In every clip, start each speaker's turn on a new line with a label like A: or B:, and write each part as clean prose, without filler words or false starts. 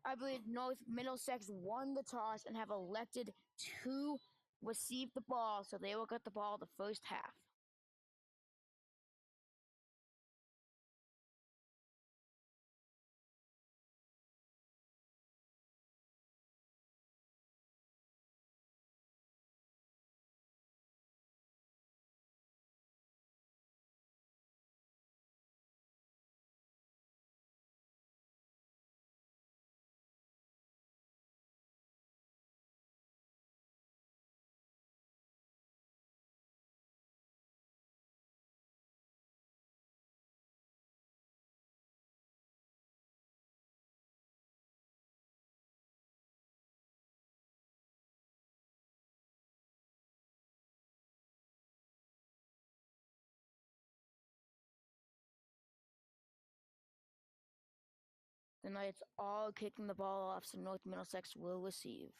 A: I believe North Middlesex won the toss and have elected to receive the ball, so they will get the ball the first half. The Knights are kicking the ball off, so North Middlesex will receive.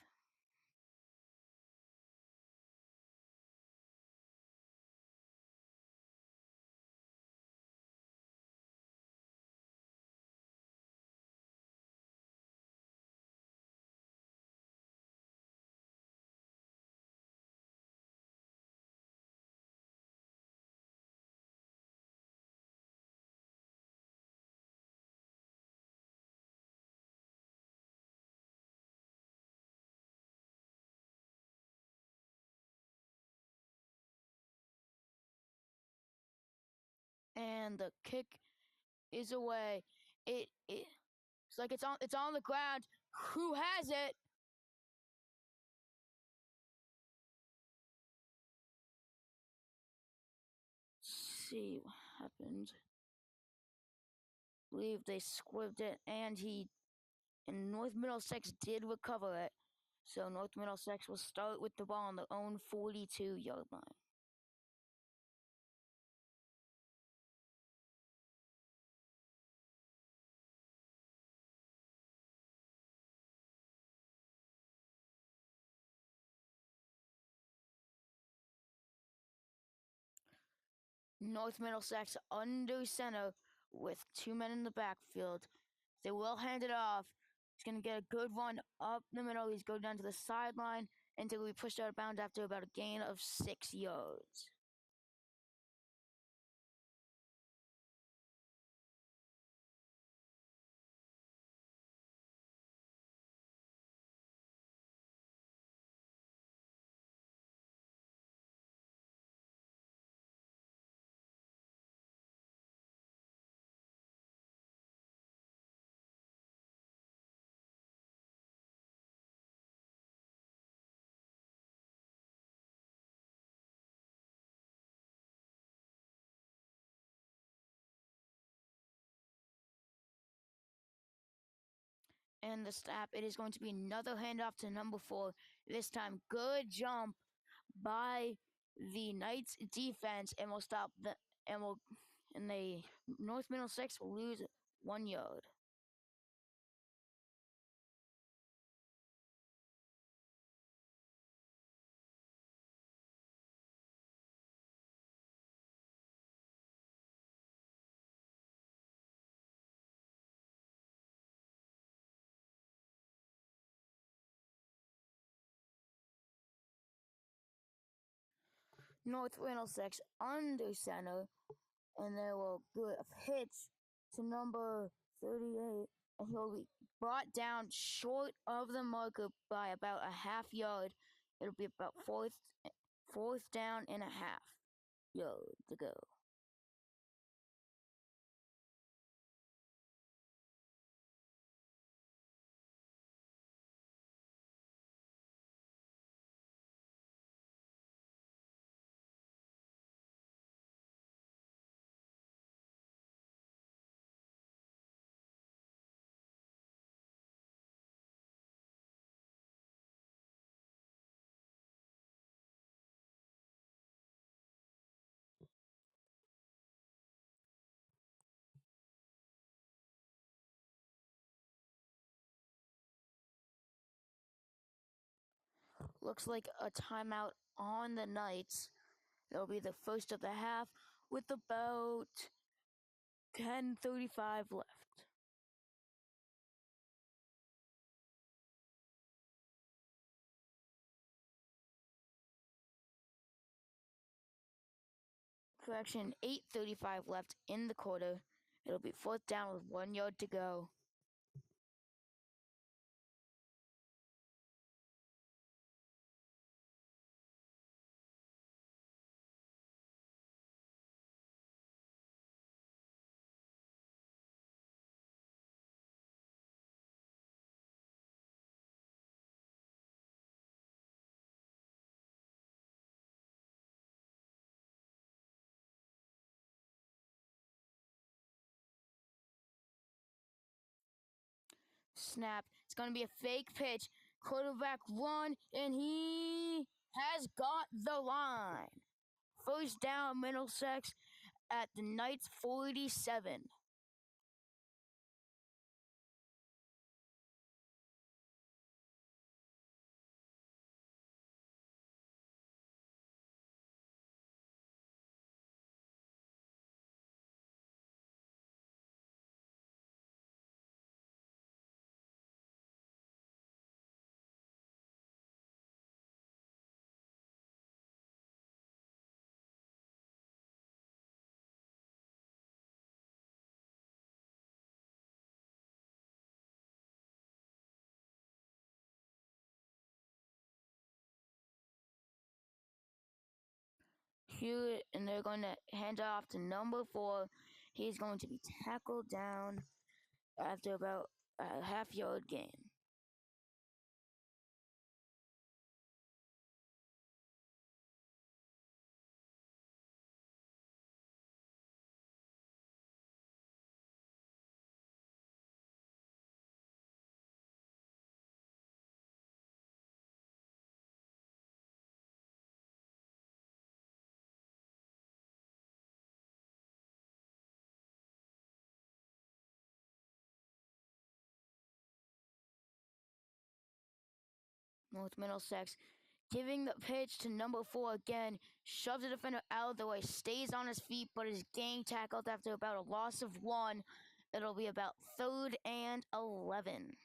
A: And the kick is away. It's like it's on the ground. Who has it? Let's see what happened. I believe they squibbed it, and North Middlesex did recover it. So North Middlesex will start with the ball on their own 42-yard line. North Middlesex under center with 2 men in the backfield. They will hand it off. He's going to get a good run up the middle. He's going down to the sideline until he pushed out of bounds after about a gain of 6 yards. And the snap, it is going to be another handoff to number 4. This time, good jump by the Knights defense, and will stop the and the North Middlesex will lose 1 yard. North Middlesex under center, and they will do a pitch to number 38, and he'll be brought down short of the marker by about a half yard. It'll be about fourth down and a half yard to go. Looks like a timeout on the Knights. It'll be the first of the half with about 10:35 left. Correction, 8:35 left in the quarter. It'll be 4th down with 1 yard to go. Snap. It's going to be a fake pitch. Quarterback run, and he has got the line. 1st down, Middlesex at the Knights 47. Hewitt, and they're going to hand it off to number 4. He's going to be tackled down after about a half-yard gain. North Middlesex giving the pitch to number 4 again, shoves the defender out of the way, stays on his feet, but is getting tackled after about a loss of 1. It'll be about 3rd and 11.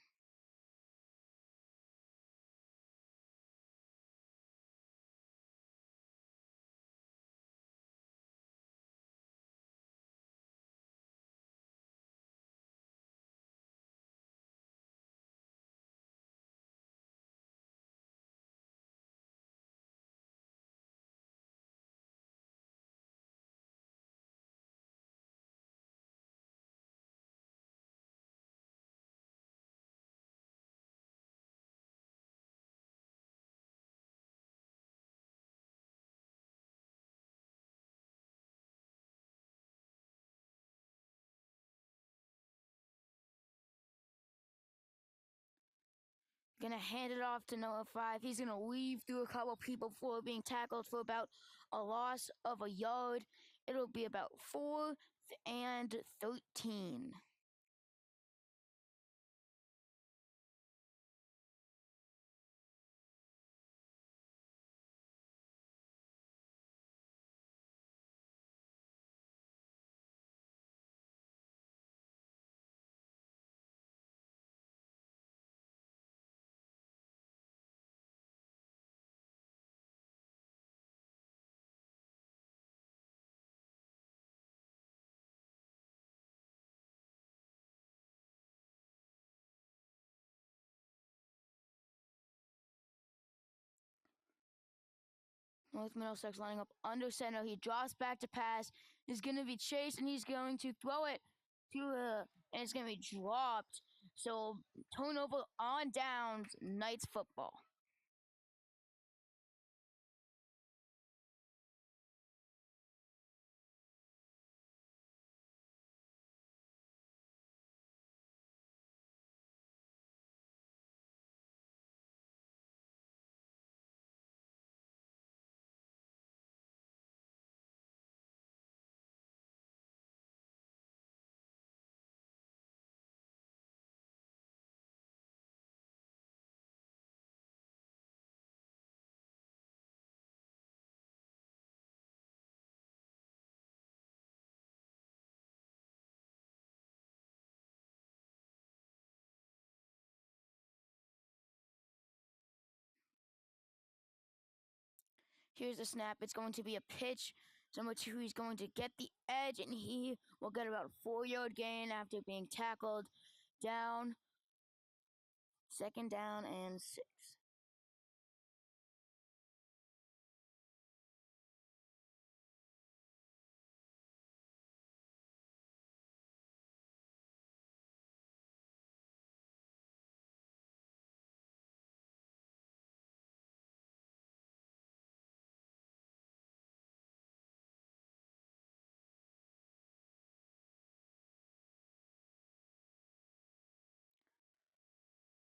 A: Gonna hand it off to number 5. He's gonna weave through a couple people before being tackled for about a loss of a yard. It'll be about 4th and 13. North Middlesex lining up under center. He drops back to pass. He's going to be chased, and he's going to throw it and it's going to be dropped. So turnover on downs, Knights football. Here's the snap. It's going to be a pitch Number 2, he's going to get the edge, and he will get about a 4-yard gain after being tackled down. 2nd down and 6.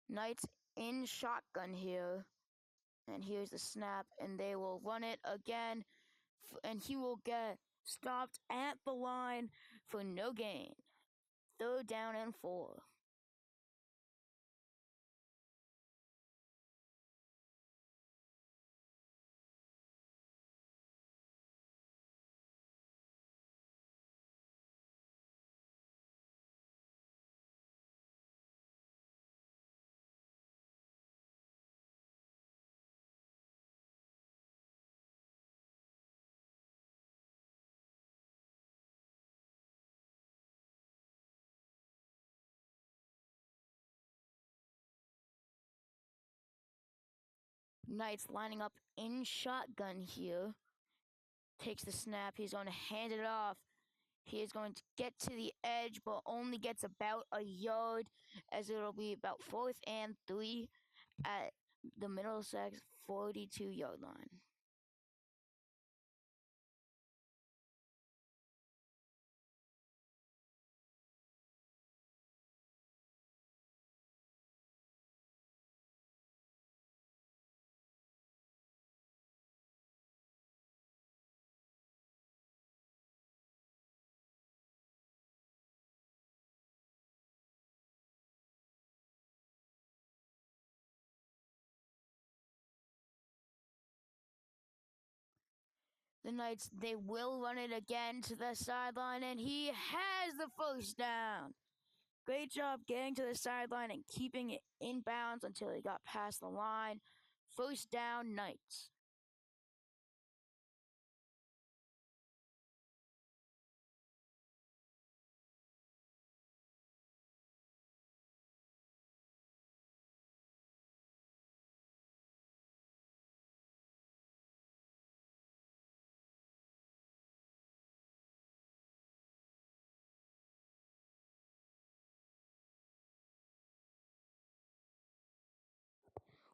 A: Knights in shotgun here. And here's the snap, and they will run it again, and he will get stopped at the line for no gain. 3rd down and 4. Knights lining up in shotgun here. Takes the snap. He's going to hand it off. He is going to get to the edge, but only gets about a yard, as it'll be about 4th and 3 at the Middlesex 42-yard line. The Knights, they will run it again to the sideline, and he has the 1st down. Great job getting to the sideline and keeping it in bounds until he got past the line. 1st down, Knights.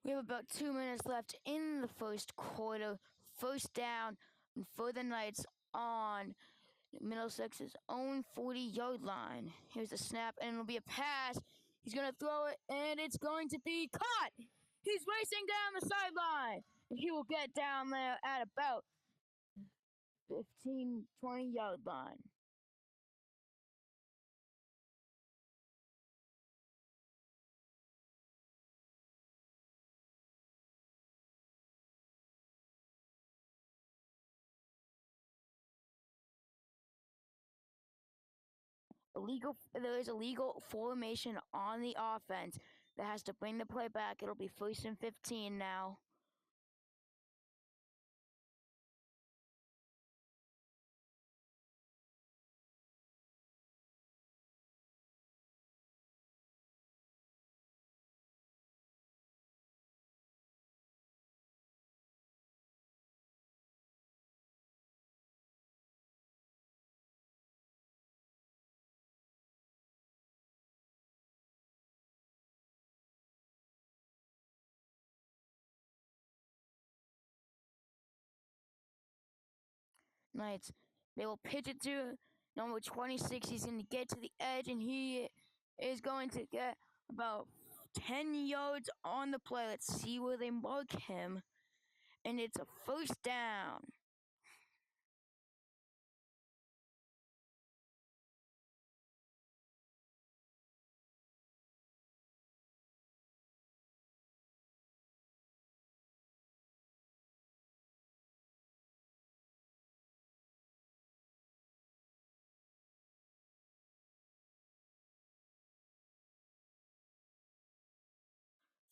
A: We have about 2 minutes left in the 1st quarter. 1st down for the Knights on Middlesex's own 40-yard line. Here's the snap, and it'll be a pass. He's going to throw it, and it's going to be caught. He's racing down the sideline, and he will get down there at about 15, 20-yard line. There is a legal formation on the offense that has to bring the play back. It'll be 1st and 15 now. Knights, they will pitch it to number 26. He's going to get to the edge, and he is going to get about 10 yards on the play. Let's see where they mark him. And it's a 1st down.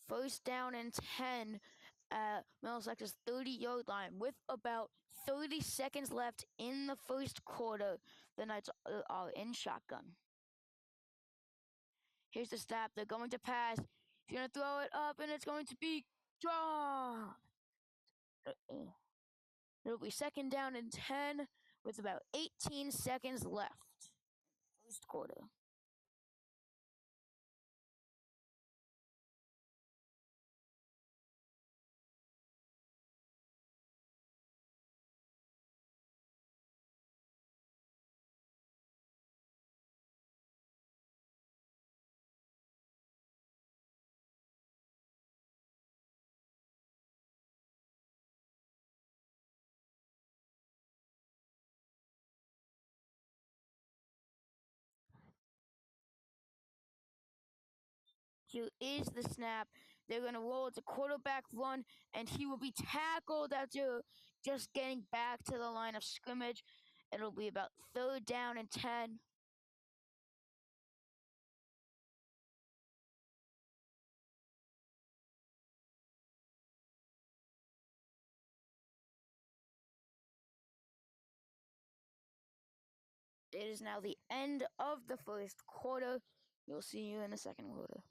A: First down and 10 at Middlesex's 30-yard line with about 30 seconds left in the first quarter. The Knights are in shotgun. Here's the snap. They're going to pass. He's going to throw it up, and it's going to be dropped. It'll be 2nd down and 10 with about 18 seconds left. First quarter. Here is the snap. They're going to roll it to quarterback run, and he will be tackled after just getting back to the line of scrimmage. It'll be about 3rd down and 10. It is now the end of the first quarter. We'll see you in the second quarter.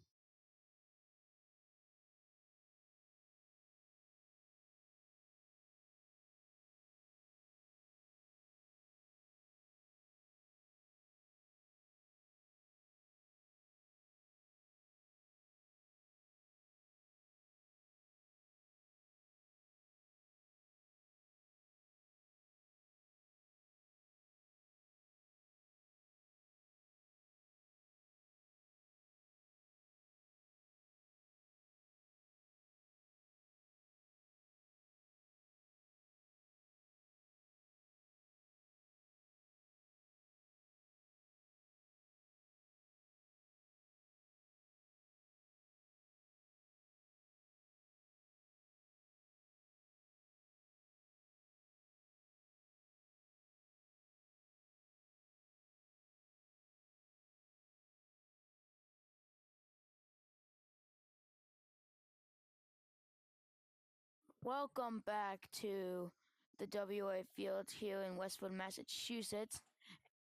A: Welcome back to the WA field here in Westwood, Massachusetts.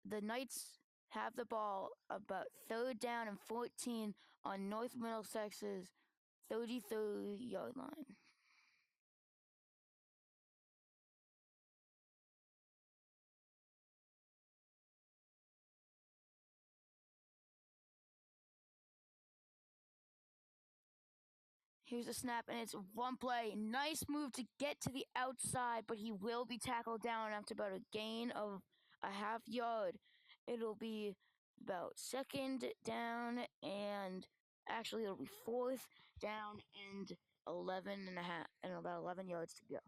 A: The Knights have the ball about 3rd down and 14 on North Middlesex's 33-yard line. Here's a snap, and it's one play. Nice move to get to the outside, but he will be tackled down after about a gain of a half yard. It'll be about 2nd down, and actually it'll be 4th down and 11 and a half, and about 11 yards to go.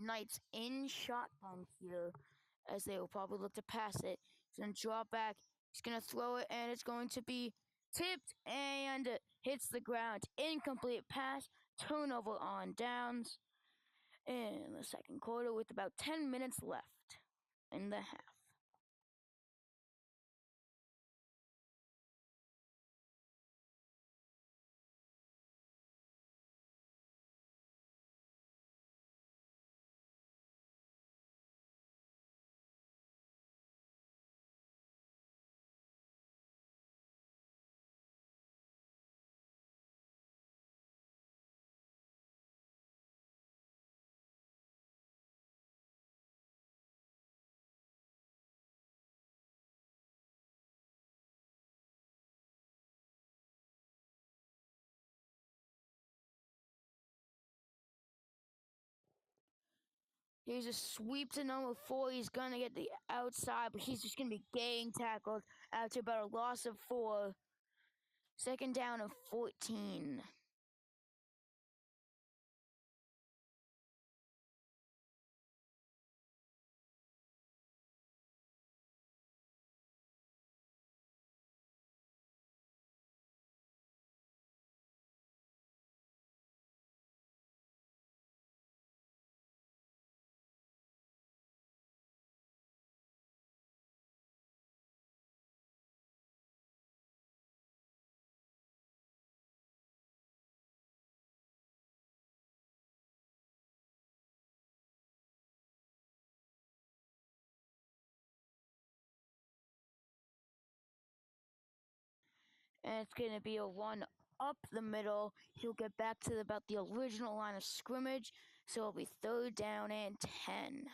A: Knights in shotgun here, as they will probably look to pass it. He's going to drop back. He's going to throw it, and it's going to be tipped and hits the ground. Incomplete pass. Turnover on downs in the second quarter with about 10 minutes left in the half. Here's a sweep to number 4. He's going to get the outside, but he's just going to be getting tackled after about a loss of 4. 2nd down and 14. and it's going to be a run up the middle. He'll get back to about the original line of scrimmage, so it'll be 3rd down and 10.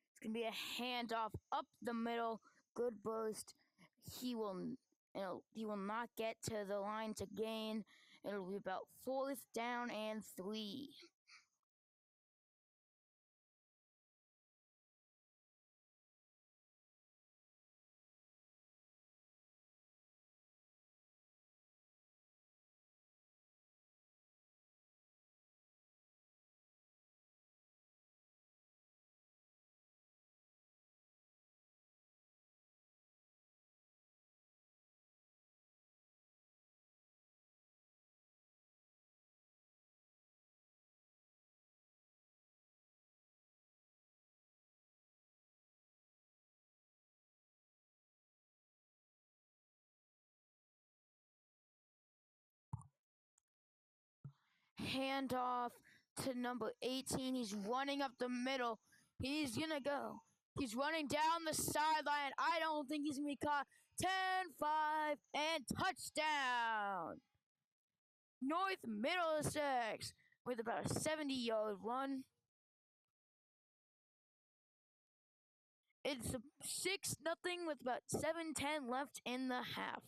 A: It's going to be a handoff up the middle. Good burst. He will not get to the line to gain. It'll be about 4th down and 3. Handoff to number 18. He's running up the middle. He's going to go. He's running down the sideline. I don't think he's going to be caught. 10-5 and touchdown. North Middlesex with about a 70-yard run. It's 6-0 with about 7:10 left in the half.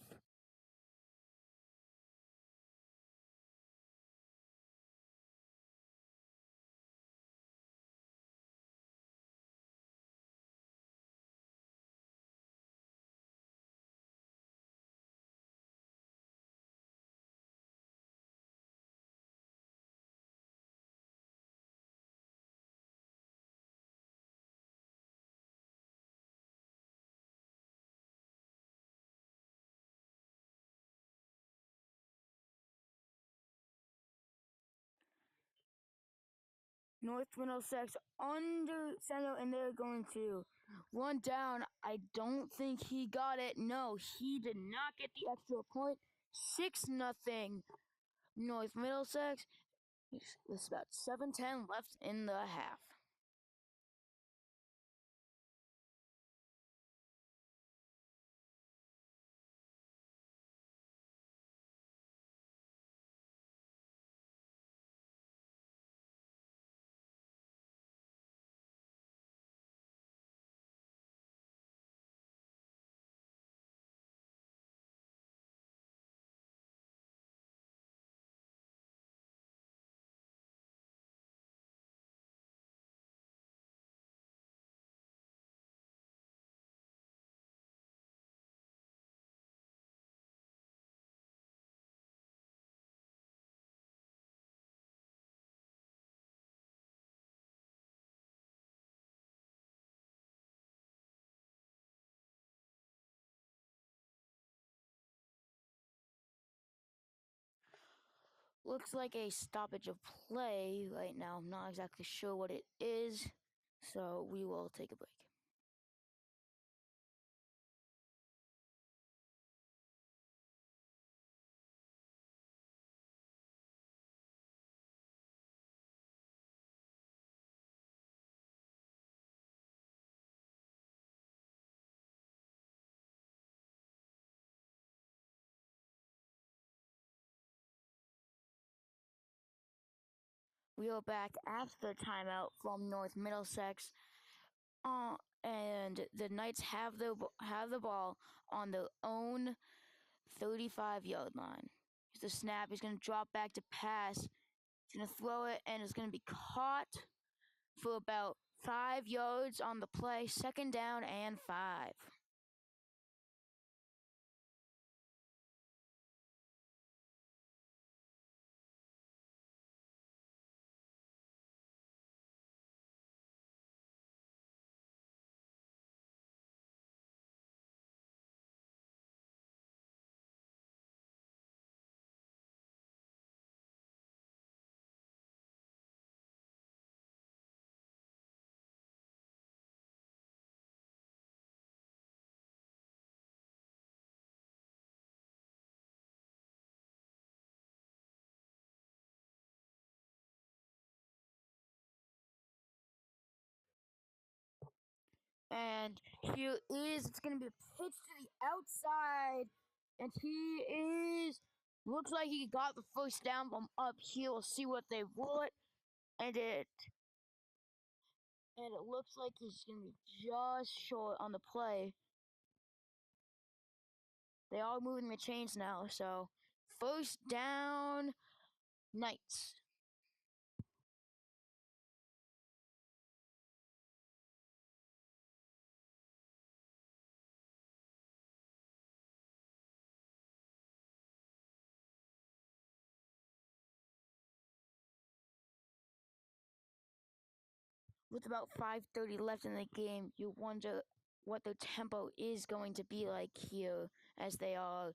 A: North Middlesex under center, and they're going to run down. I don't think he got it. No, he did not get the extra point. 6-0 North Middlesex. With about 7:10 left in the half. Looks like a stoppage of play right now. I'm not exactly sure what it is, so we will take a break. We are back after timeout from North Middlesex, and the Knights have the ball on their own 35-yard line. Here's the snap. He's going to drop back to pass. He's going to throw it, and it's going to be caught for about 5 yards on the play. 2nd down and 5. And here is, it's going to be a pitch to the outside. And he is, looks like he got the first down from up here. We'll see what they want. And it looks like he's going to be just short on the play. They are moving the chains now. So first down, Knights. With about 5:30 left in the game, you wonder what their tempo is going to be like here as they are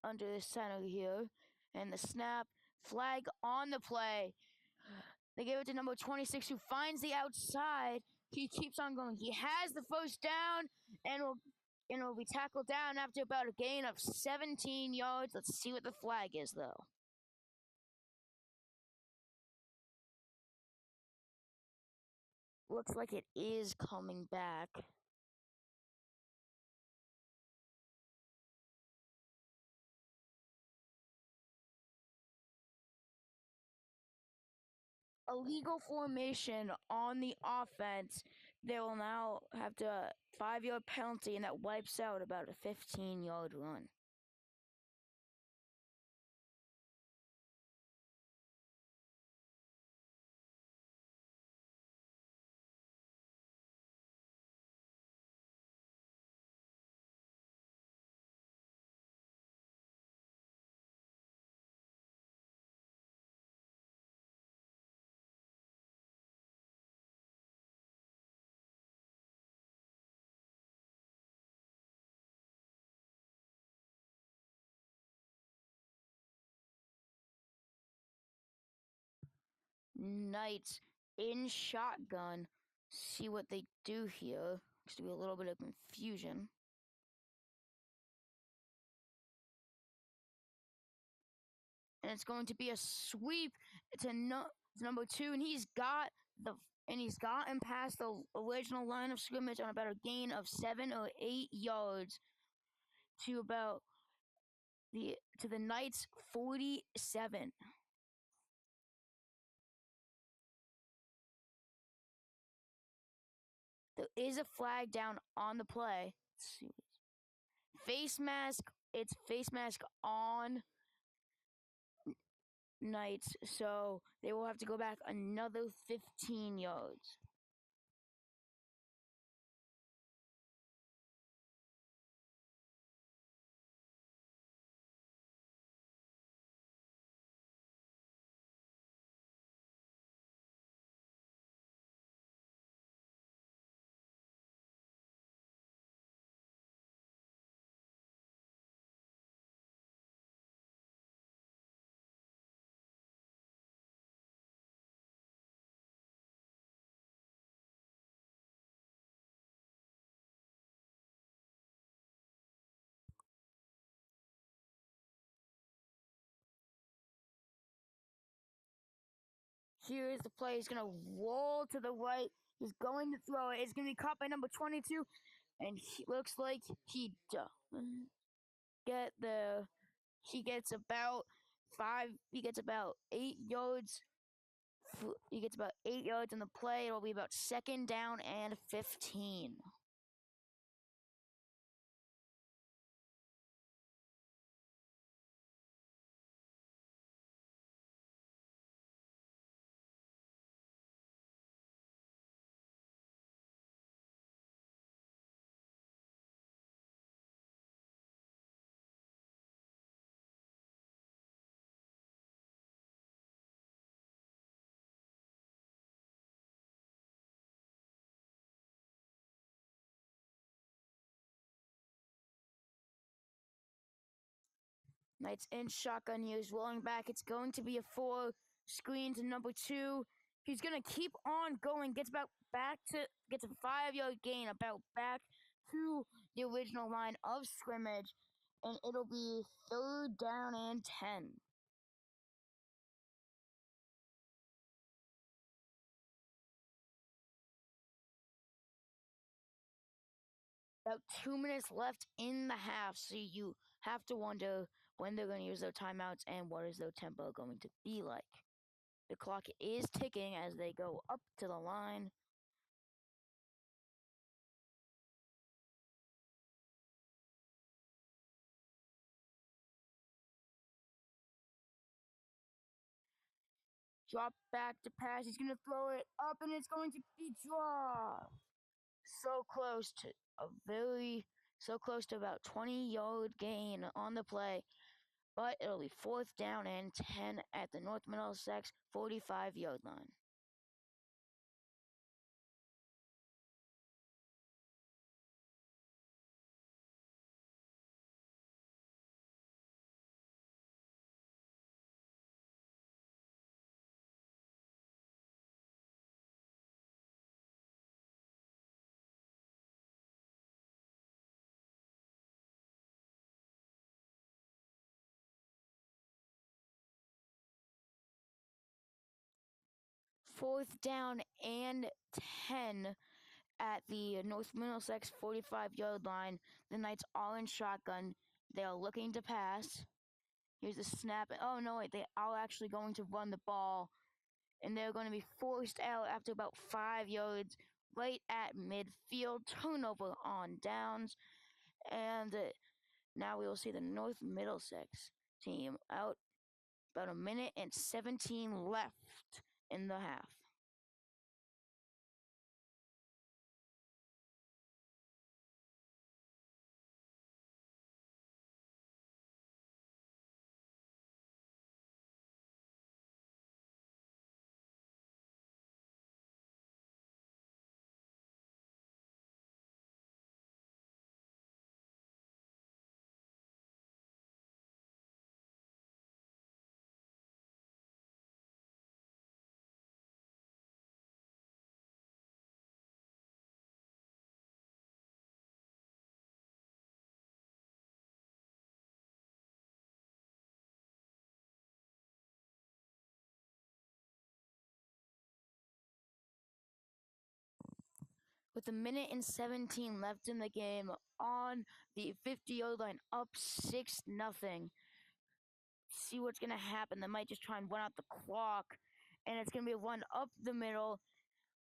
A: under the center here. And the snap, flag on the play. They give it to number 26 who finds the outside. He keeps on going. He has the first down and will be tackled down after about a gain of 17 yards. Let's see what the flag is though. Looks like it is coming back. Illegal formation on the offense. They will now have to 5-yard penalty, and that wipes out about a 15-yard run. Knights in shotgun. See what they do here. Seems to be a little bit of confusion. And it's going to be a sweep to number 2, and he's gotten past the original line of scrimmage on about a gain of 7 or 8 yards to the Knights 47. There is a flag down on the play. Let's see. Face mask. It's face mask on Knights, so they will have to go back another 15 yards. Here is the play. He's going to roll to the right. He's going to throw it. It's going to be caught by number 22. And he looks like he doesn't get the. He gets about 8 yards. He gets about 8 yards in the play. It'll be about second down and 15. Knights in shotgun. He is rolling back. It's going to be a 4 screen to number 2. He's going to keep on going. Gets a 5-yard gain, about back to the original line of scrimmage. And it'll be third down and 10. About 2 minutes left in the half, so you have to wonder when they're going to use their timeouts and what is their tempo going to be like. The clock is ticking as they go up to the line. Drop back to pass. He's going to throw it up, and it's going to be dropped. So close to about 20-yard gain on the play, but it'll be 4th down and 10 at the North Middlesex 45-yard line. Fourth down and 10 at the North Middlesex 45-yard line. The Knights are in shotgun. They are looking to pass. Here's the snap. Oh, no, wait. They are actually going to run the ball, and they're going to be forced out after about 5 yards right at midfield. Turnover on downs. And now we will see the North Middlesex team out. About a minute and 17 left in the half. With a minute and 17 left in the game on the 50-yard line, up 6-0. See what's going to happen. They might just try and run out the clock, and it's going to be a run up the middle.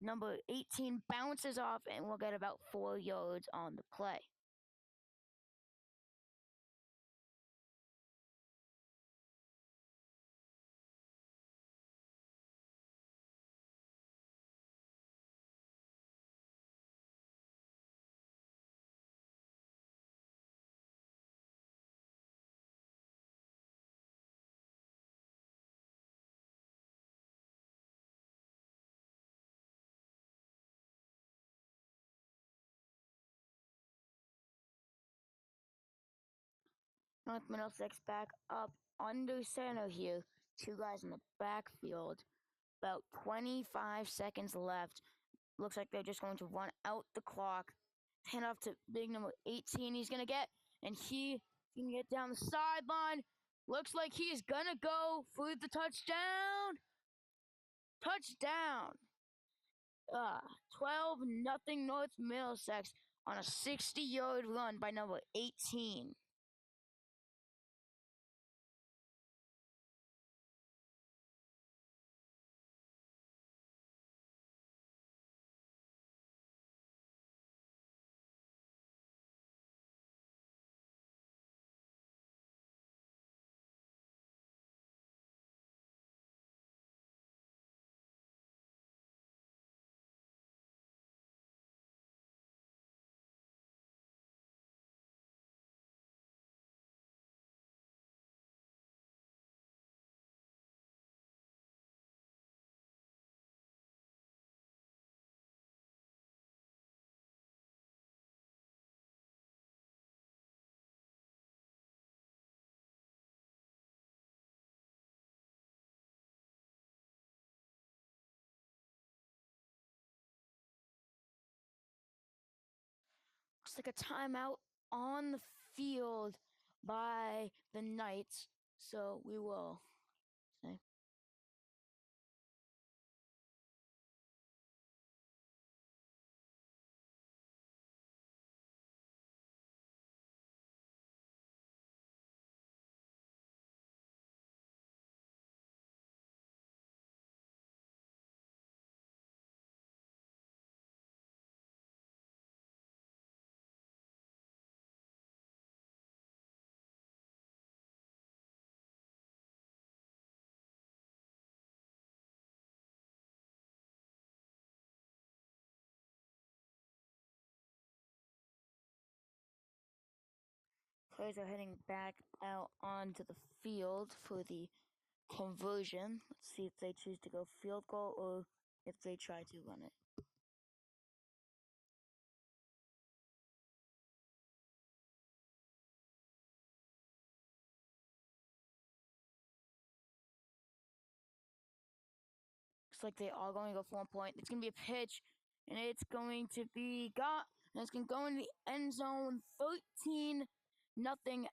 A: Number 18 bounces off, and we'll get about 4 yards on the play. North Middlesex back up under center here. 2 guys in the backfield. About 25 seconds left. Looks like they're just going to run out the clock. Hand off to big number 18. He's going to get, and he's going to get down the sideline. Looks like he's going to go for the touchdown. Touchdown. 12-0 North Middlesex on a 60-yard run by number 18. Looks like a timeout on the field by the Knights. So we will say. players are heading back out onto the field for the conversion. Let's see if they choose to go field goal or if they try to run it. Looks like they are going to go for 1 point. It's going to be a pitch, and it's going to be got, and it's going to go in the end zone. 13-0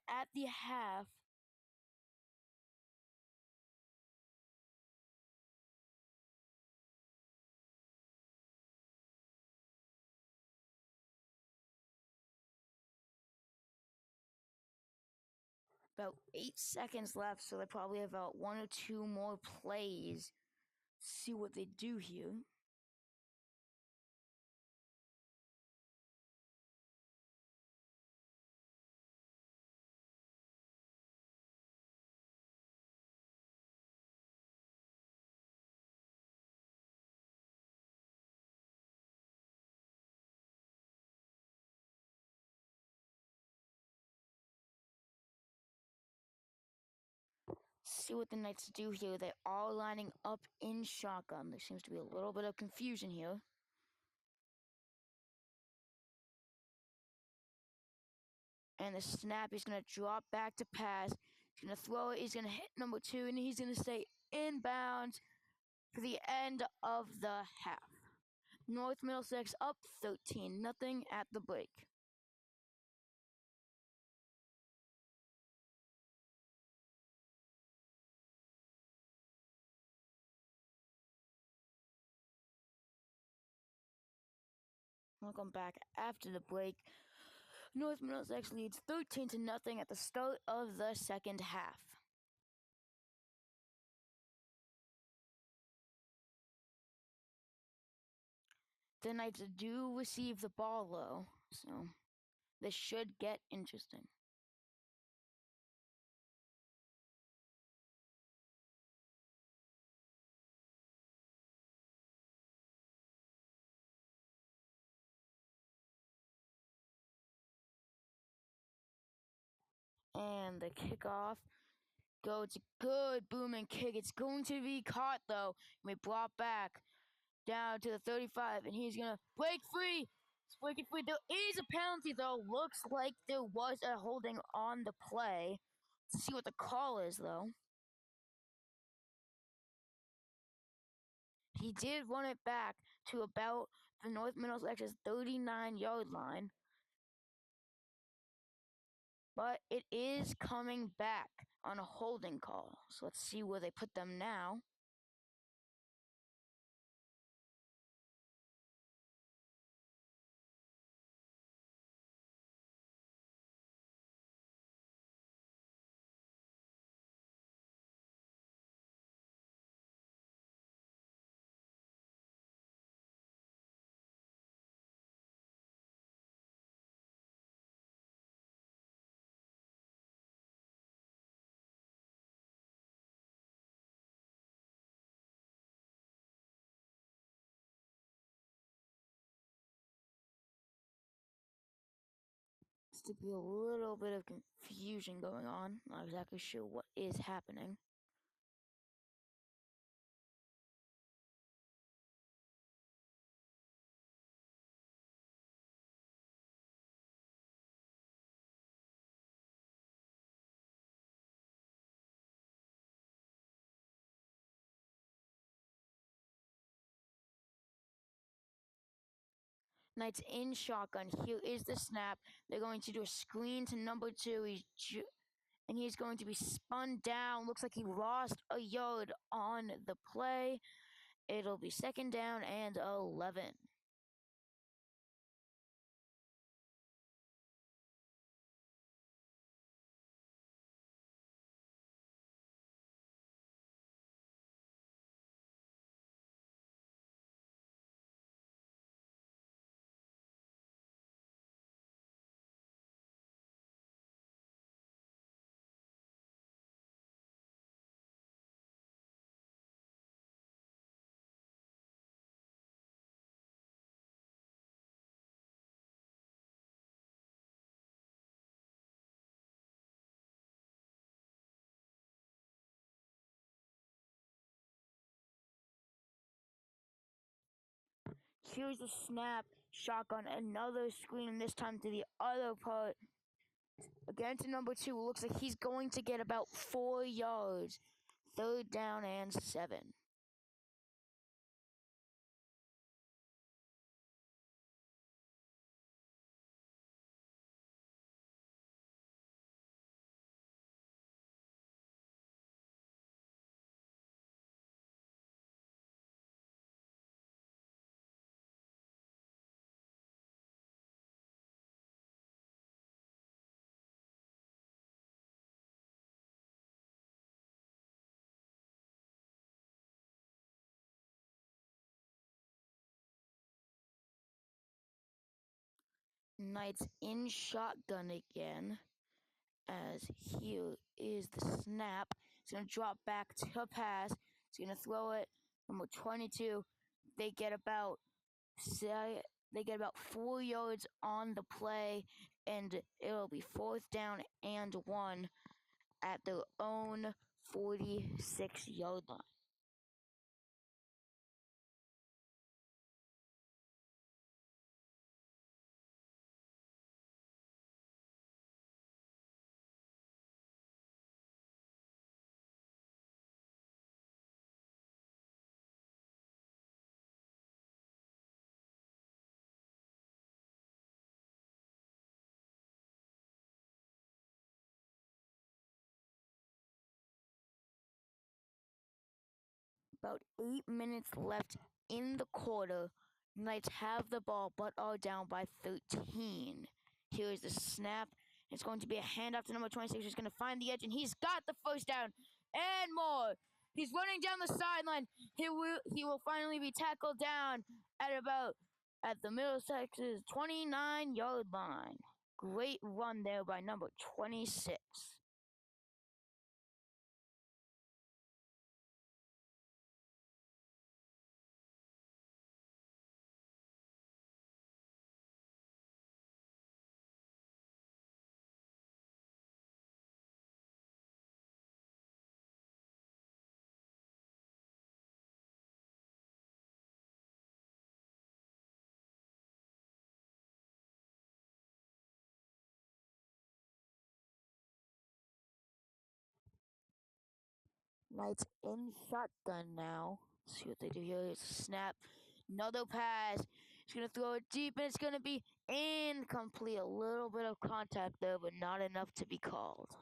A: at the half. About 8 seconds left, so they probably have about 1 or 2 more plays. See what they do here. See what the Knights do here. They are lining up in shotgun. There seems to be a little bit of confusion here. And the snap is going to drop back to pass. He's going to throw it. He's going to hit number 2, and he's going to stay inbounds for the end of the half. North Middlesex up 13-0 at the break. Welcome back after the break. North Middlesex leads 13-0 at the start of the second half. The Knights do receive the ball low, so this should get interesting. And the kickoff go. It's a good booming kick. It's going to be caught though. We brought back down to the 35, and he's gonna break free. It's breaking free. There is a penalty though. Looks like there was a holding on the play. Let's see what the call is though. He did run it back to about the North Middlesex's 39-yard line. But it is coming back on a holding call. So let's see where they put them now. Seems to be a little bit of confusion going on. Not exactly sure what is happening. Knights in shotgun. Here is the snap. They're going to do a screen to number 2. And he's going to be spun down. Looks like he lost a yard on the play. It'll be 2nd down and 11. Here's the snap, shotgun, another screen, this time to the other part. Again to number 2, looks like he's going to get about 4 yards. 3rd down and 7. Knights in shotgun again, as here is the snap. He's going to drop back to pass. He's going to throw it. Number 22. They get about 4 yards on the play, and it'll be 4th down and 1 at their own 46-yard line. About 8 minutes left in the quarter. Knights have the ball, but are down by 13. Here's the snap. It's going to be a handoff to number 26. He's going to find the edge, and he's got the 1st down and more. He's running down the sideline. He will finally be tackled down at the Middlesex's 29-yard line. Great run there by number 26. Knights in shotgun now. See what they do here. It's a snap. Another pass. He's going to throw it deep, and it's going to be incomplete. A little bit of contact there, but not enough to be called.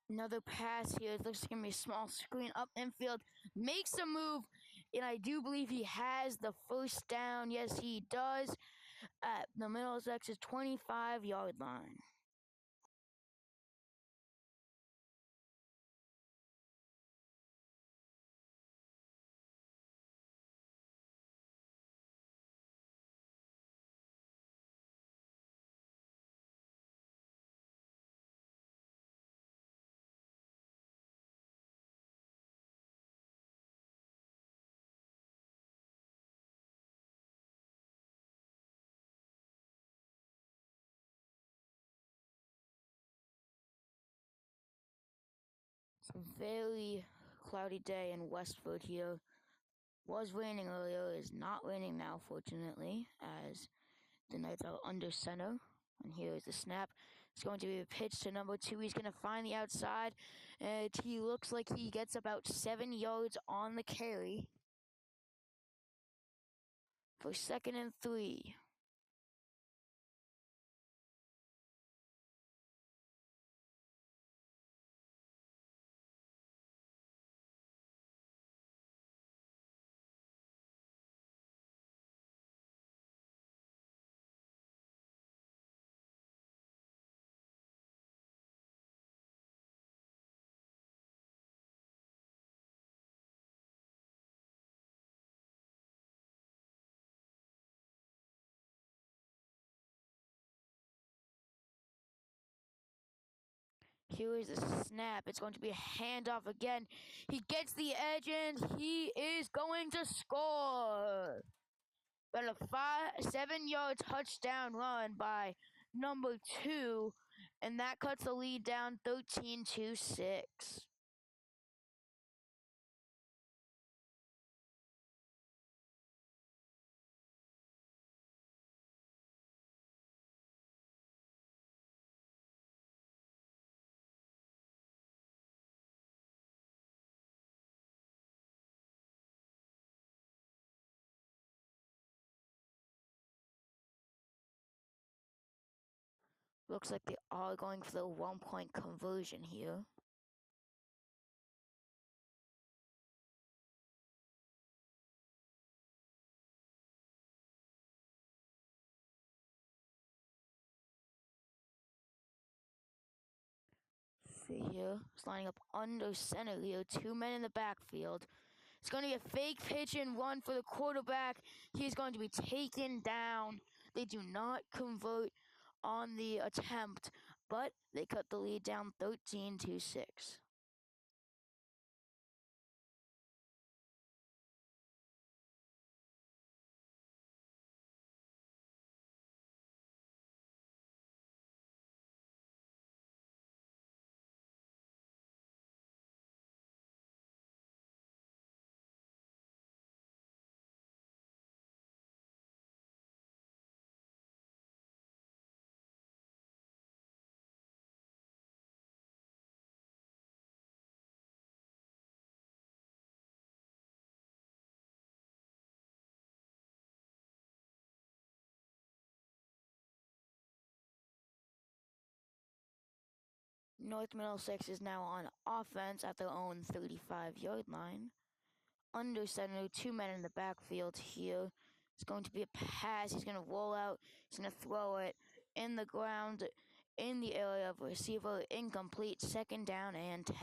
A: Another pass here. It looks like going to be a small screen up infield. Makes a move, and I do believe he has the 1st down. Yes, he does. At the Middlesex's 25-yard line. It's a very cloudy day in Westford here. Was raining earlier, is not raining now, fortunately, as the Knights are under center. And here is the snap. It's going to be a pitch to number 2. He's going to find the outside, and he looks like he gets about 7 yards on the carry for 2nd and 3. Here is a snap. It's going to be a handoff again. He gets the edge and he is going to score. But a 7-yard touchdown run by number 2, and that cuts the lead down 13-6. Looks like they are going for the 1-point conversion here. See here, it's lining up under center here. 2 men in the backfield. It's going to be a fake pitch and run for the quarterback. He's going to be taken down. They do not convert on the attempt, but they cut the lead down 13-6. North Middlesex is now on offense at their own 35-yard line. Under center, 2 men in the backfield here. It's going to be a pass. He's going to roll out. He's going to throw it in the ground, in the area of receiver. Incomplete. 2nd down and 10.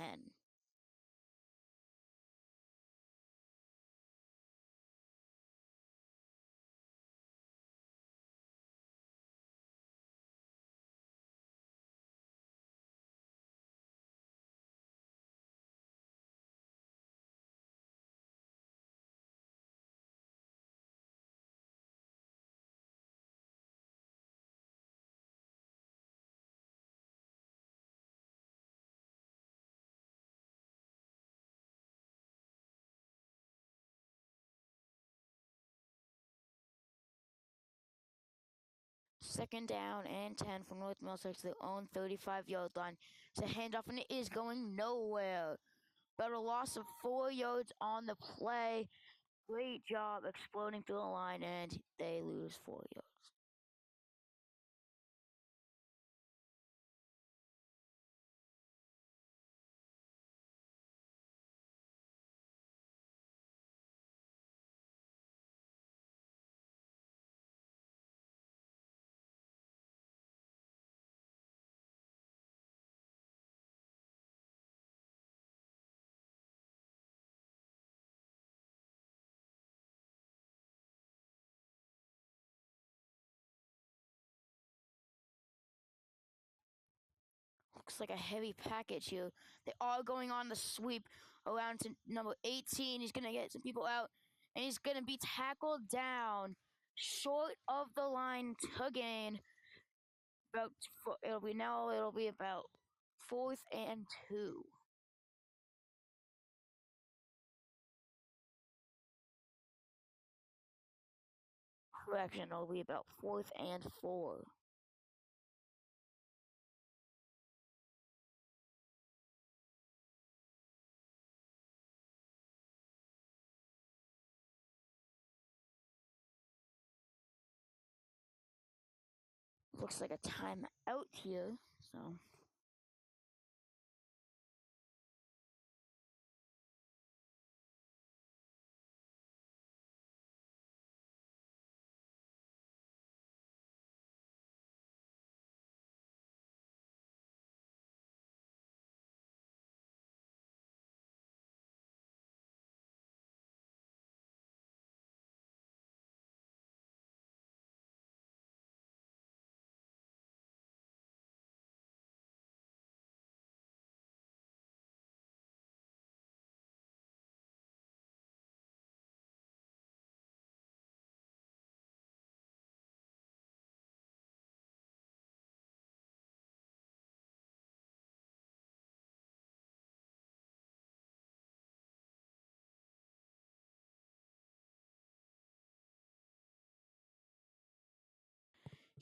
A: Second down and 10 from North Middlesex, their own 35-yard line. It's a handoff, and it is going nowhere. But a loss of 4 yards on the play. Great job exploding through the line, and they lose 4 yards. Looks like a heavy package here. They are going on the sweep around to number 18. He's going to get some people out, and he's going to be tackled down short of the line to gain. It'll be about 4th and 2. Correction, it'll be about 4th and 4. Looks like a timeout here, so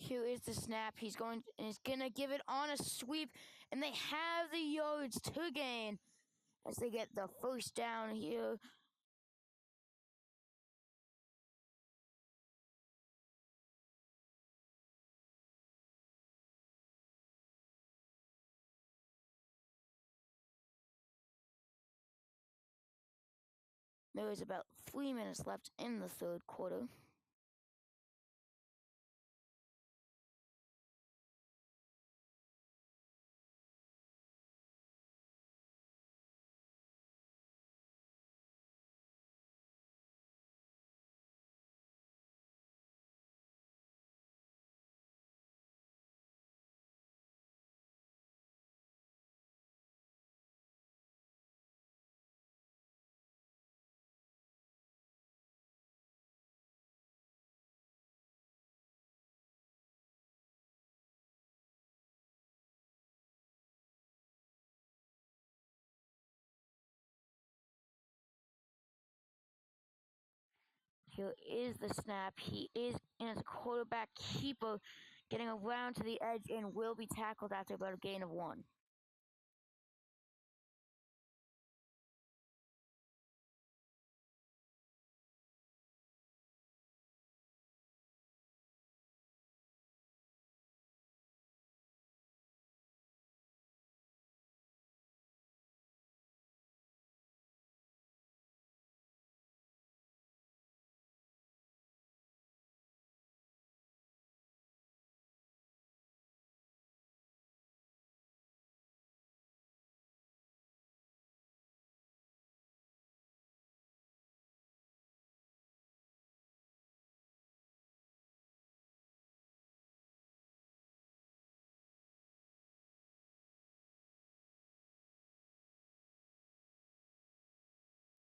A: Here is the snap. He's gonna give it on a sweep, and they have the yards to gain as they get the first down here. There is about 3 minutes left in the third quarter. Here is the snap. He is in as a quarterback keeper, getting around to the edge and will be tackled after about a gain of 1.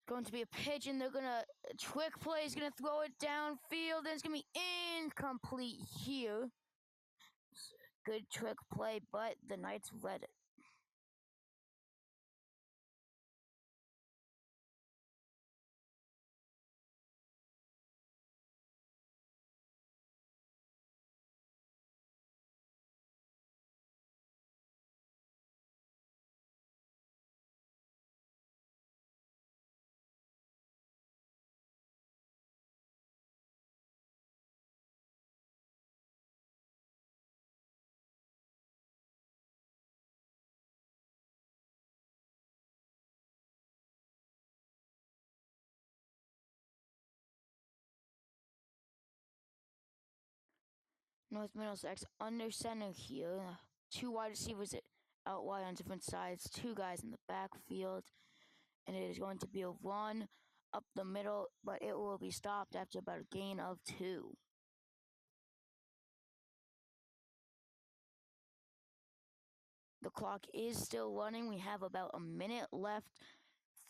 A: Going to be a pitch, and they're gonna trick play. Is gonna throw it downfield, and it's gonna be incomplete here. Good trick play, but the Knights read it. North Middlesex under center here. 2 wide receivers out wide on different sides. 2 guys in the backfield. And it is going to be a run up the middle, but it will be stopped after about a gain of 2. The clock is still running. We have about a minute left.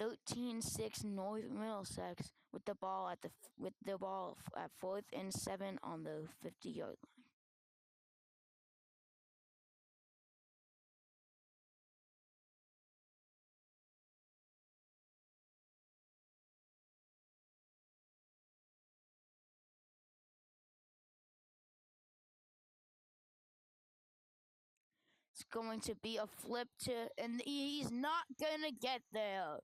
A: 13-6 North Middlesex with the ball at 4th and 7 on the 50-yard line. It's going to be a flip and he's not gonna get there.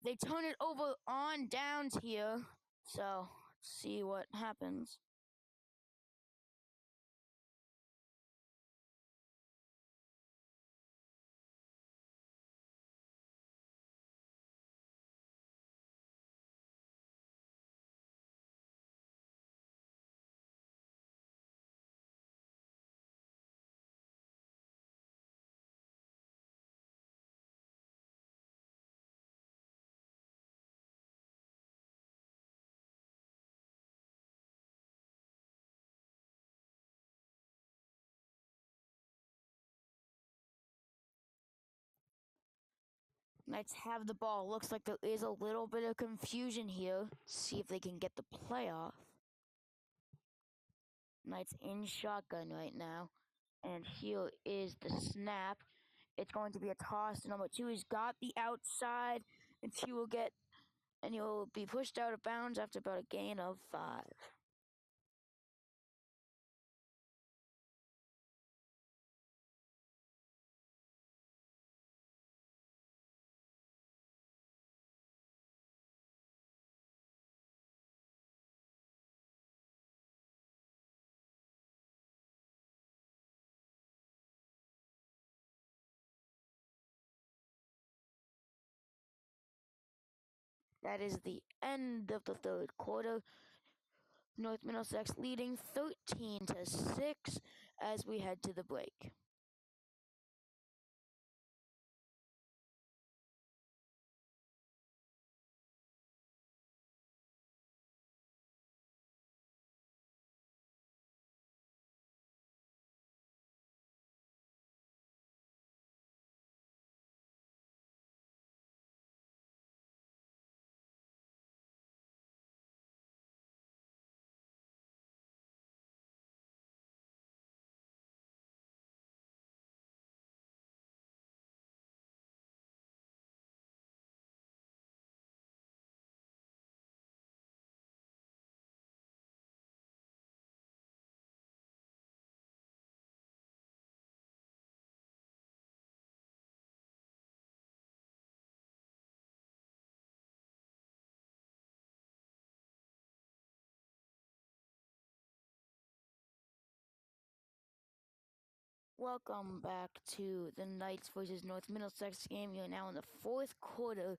A: They turn it over on downs here, so let's see what happens. Knights have the ball. Looks like there is a little bit of confusion here. See if they can get the play off. Knights in shotgun right now. And here is the snap. It's going to be a toss to number 2. He's got the outside, and he'll be pushed out of bounds after about a gain of 5. That is the end of the third quarter. North Middlesex leading 13-6 as we head to the break. Welcome back to the Knights versus North Middlesex game. You're now in the fourth quarter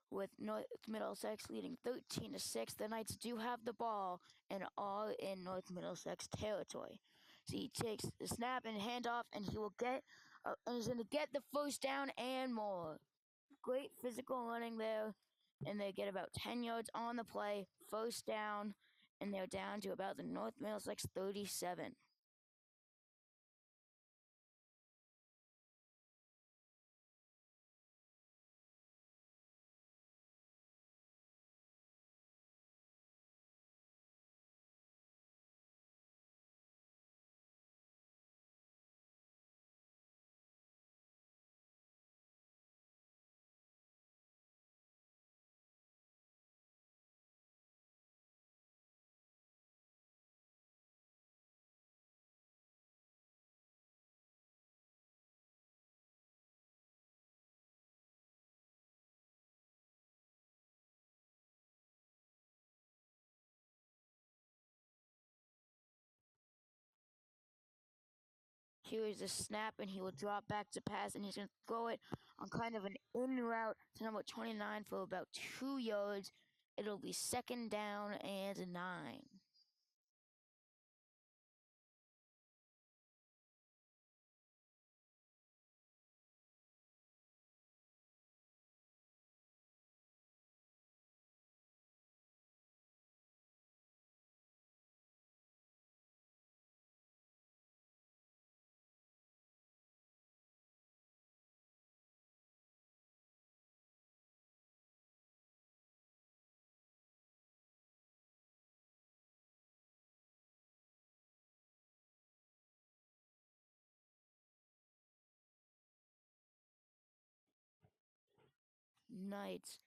A: with North Middlesex leading 13-6. The Knights do have the ball and are in North Middlesex territory. So he takes the snap and handoff, and he will get, and he's going to get the first down and more. Great physical running there, and they get about 10 yards on the play, first down, and they're down to about the North Middlesex 37. Here is a snap, and he will drop back to pass, and he's going to throw it on kind of an in route to number 29 for about 2 yards. It'll be second down and 9. Knights,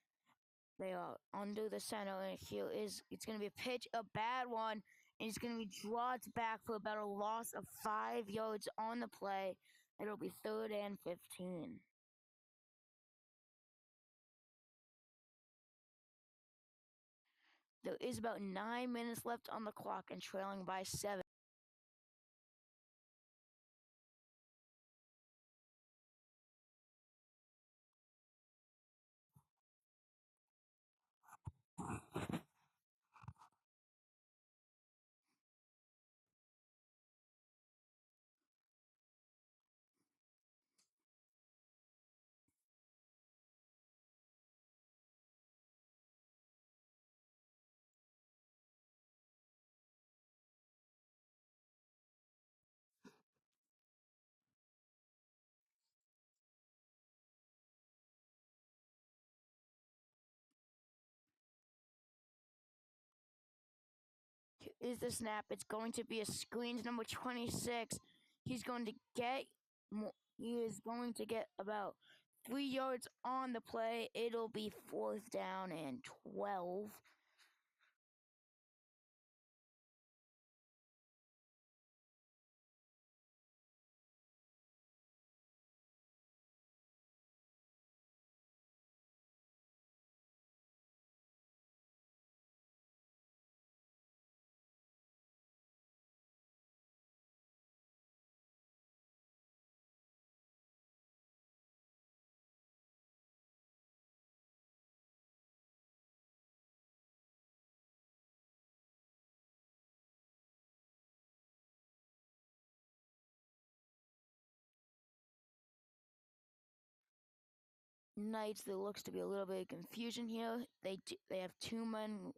A: they are under the center, and here is, it's going to be a pitch, a bad one, and it's going to be dropped back for about a loss of 5 yards on the play. It'll be third and 15. There is about 9 minutes left on the clock and trailing by 7. Is the snap. It's going to be a screen to number 26. He's going to get, he is going to get about 3 yards on the play. It'll be fourth down and 12. Knights, there looks to be a little bit of confusion here. They have two men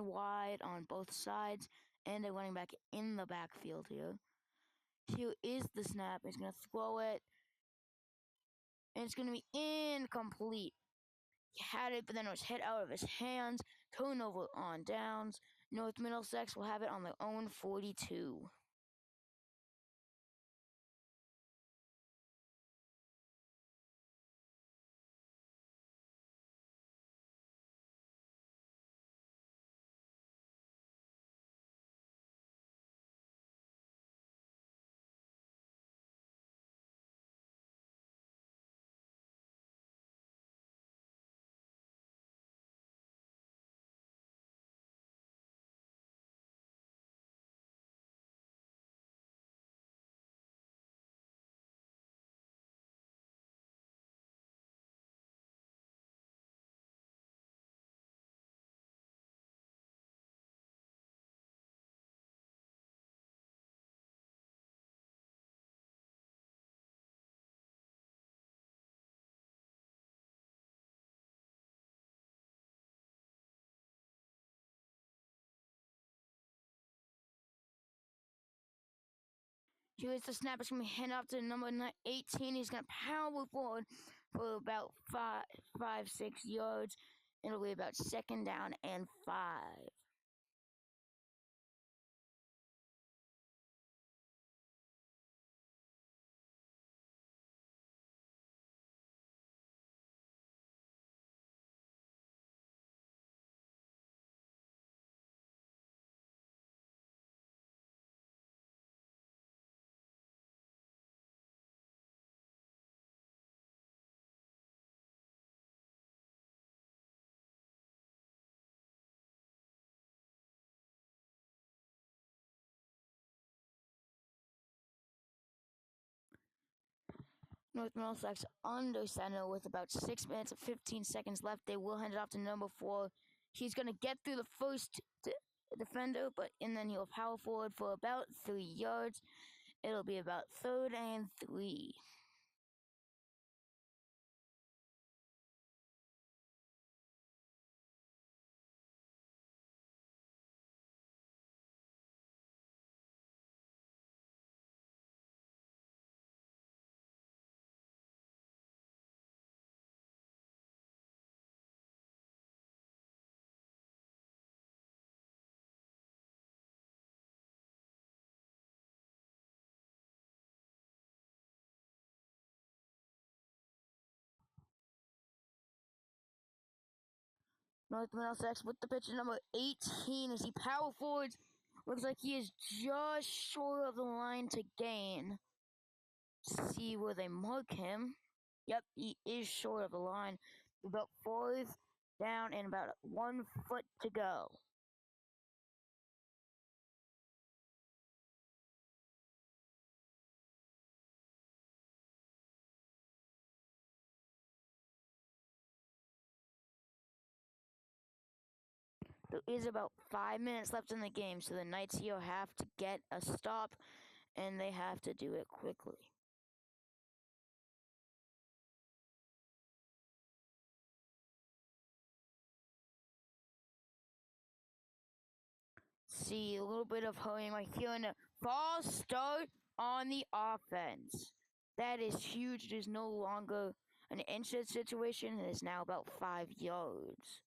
A: wide on both sides, and a running back in the backfield here. Here is the snap. He's going to throw it, and it's going to be incomplete. He had it, but then it was hit out of his hands. Turnover on downs. North Middlesex will have it on their own 42. Here's the snap. It's going to be handed off to number 18. He's going to power forward for about 6 yards. It'll be about 2nd down and 5. North Middlesex under center with about 6 minutes and 15 seconds left. They will hand it off to number 4. He's going to get through the first defender, and then he'll power forward for about 3 yards. It'll be about 3rd and 3. North Middlesex with the pitch to number 18 as he power forwards. Looks like he is just short of the line to gain. See where they mark him. Yep, he is short of the line. About 4th down and about 1 foot to go. There is about 5 minutes left in the game, so the Knights here have to get a stop, and they have to do it quickly. See a little bit of hurrying right here, and a false start on the offense. That is huge. It is no longer an inch situation. It is now about 5 yards.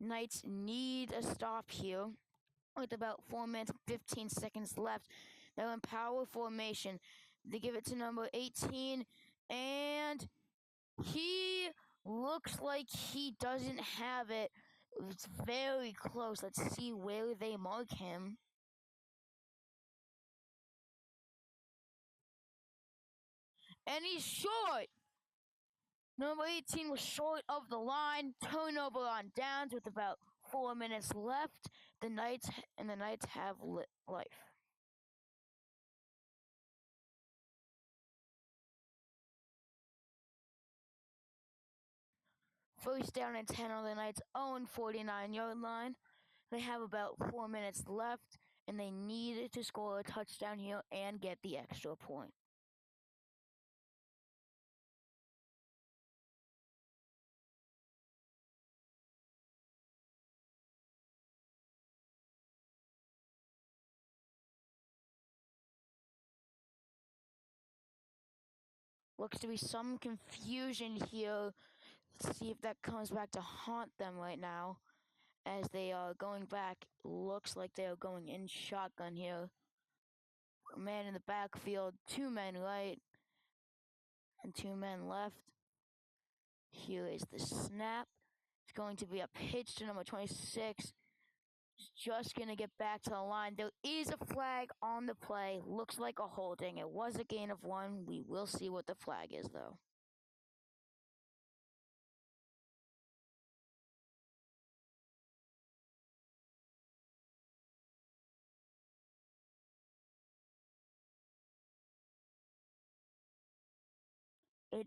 A: Knights need a stop here. With about 4 minutes and 15 seconds left. They're in power formation. They give it to number 18, and he looks like he doesn't have it. It's very close. Let's see where they mark him. And he's short. Number 18 was short of the line. Turnover on downs with about 4 minutes left. The Knights have life. First down and 10 on the Knights' own 49-yard line. They have about 4 minutes left, and they needed to score a touchdown here and get the extra point. Looks to be some confusion here. Let's see if that comes back to haunt them right now. As they are going back, looks like they are going in shotgun here. A man in the backfield, 2 men right, and 2 men left. Here is the snap. It's going to be a pitch to number 26. Just going to get back to the line. There is a flag on the play. Looks like a holding. It was a gain of 1. We will see what the flag is, though. It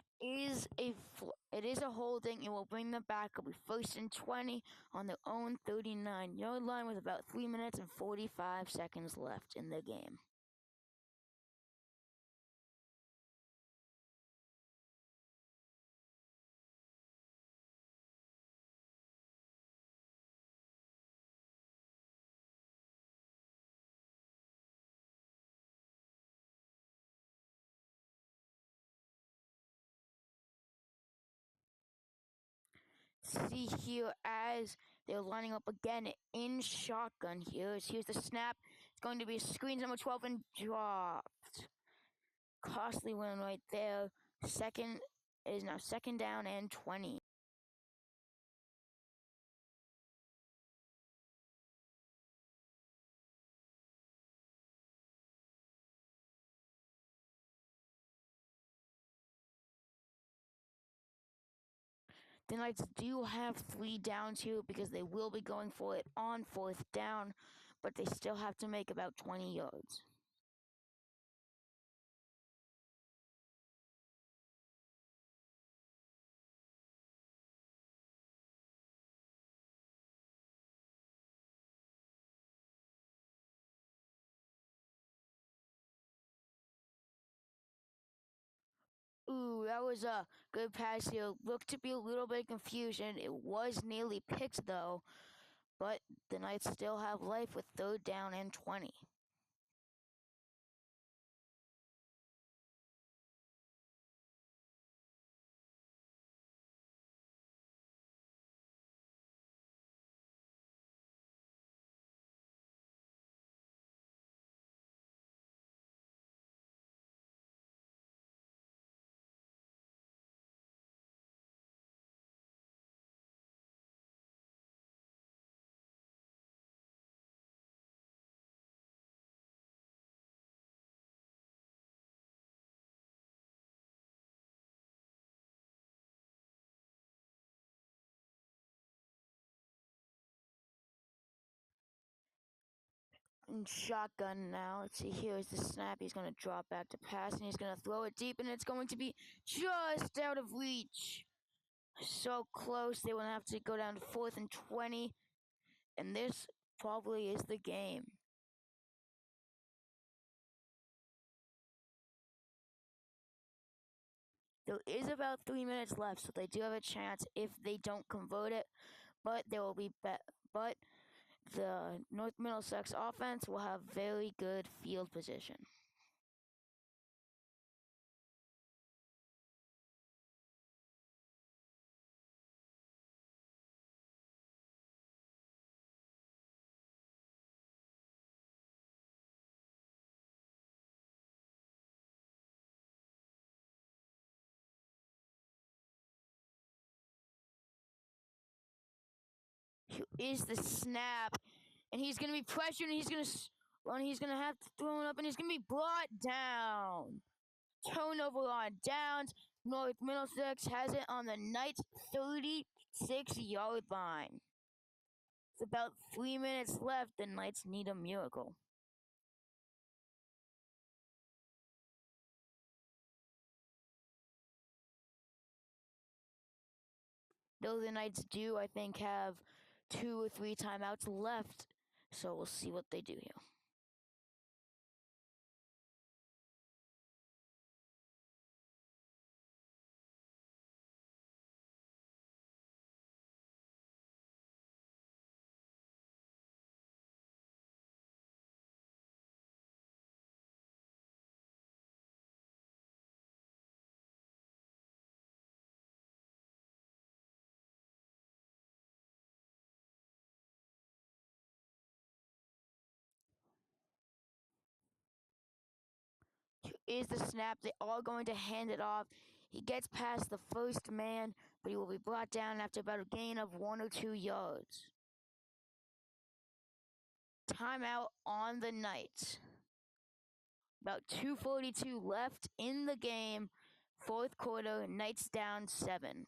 A: is a holding. It will bring them back. It'll be 1st and 20 on their own 39-yard line with about 3 minutes and 45 seconds left in the game. See here as they're lining up again in shotgun here. Here's the snap. It's going to be a screen number 12 and dropped. Costly win right there. Second is now 2nd down and 20. The Knights do have 3 downs here because they will be going for it on 4th down, but they still have to make about 20 yards. Ooh, that was a good pass here. Looked to be a little bit of confusion. It was nearly picked, though, but the Knights still have life with 3rd down and 20. Shotgun now. Let's see, here's the snap. He's going to drop back to pass, and he's going to throw it deep, and it's going to be just out of reach. So close, they will have to go down to 4th and 20, and this probably is the game. There is about 3 minutes left, so they do have a chance if they don't convert it, but there will be but the North Middlesex offense will have very good field position. Here is the snap, and he's going to be pressured, and he's going to have to throw it up, and he's going to be brought down. Turnover on downs. North Middlesex has it on the Knights' 36-yard line. With about 3 minutes left, the Knights need a miracle. Though the Knights do, I think, have 2 or 3 timeouts left, so we'll see what they do here. Is the snap. They are going to hand it off. He gets past the first man, but he will be brought down after about a gain of 1 or 2 yards. Timeout on the Knights. About 2:42 left in the game. Fourth quarter, Knights down 7.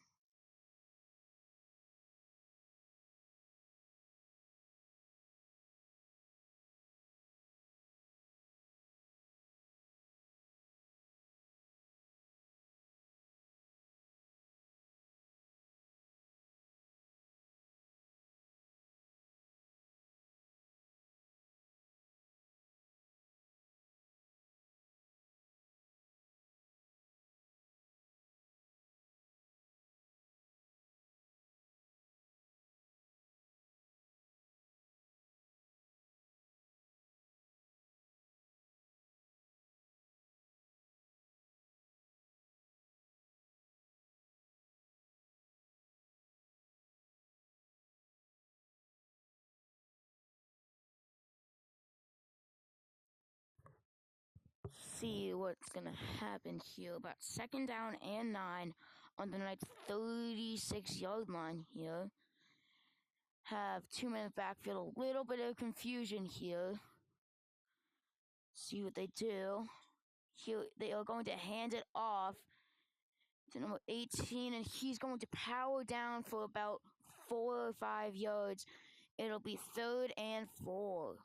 A: See what's gonna happen here. About 2nd down and 9 on the Knights' 36-yard line here. Have 2-minute backfield. A little bit of confusion here. See what they do. Here they are going to hand it off to number 18, and he's going to power down for about 4 or 5 yards. It'll be 3rd and 4.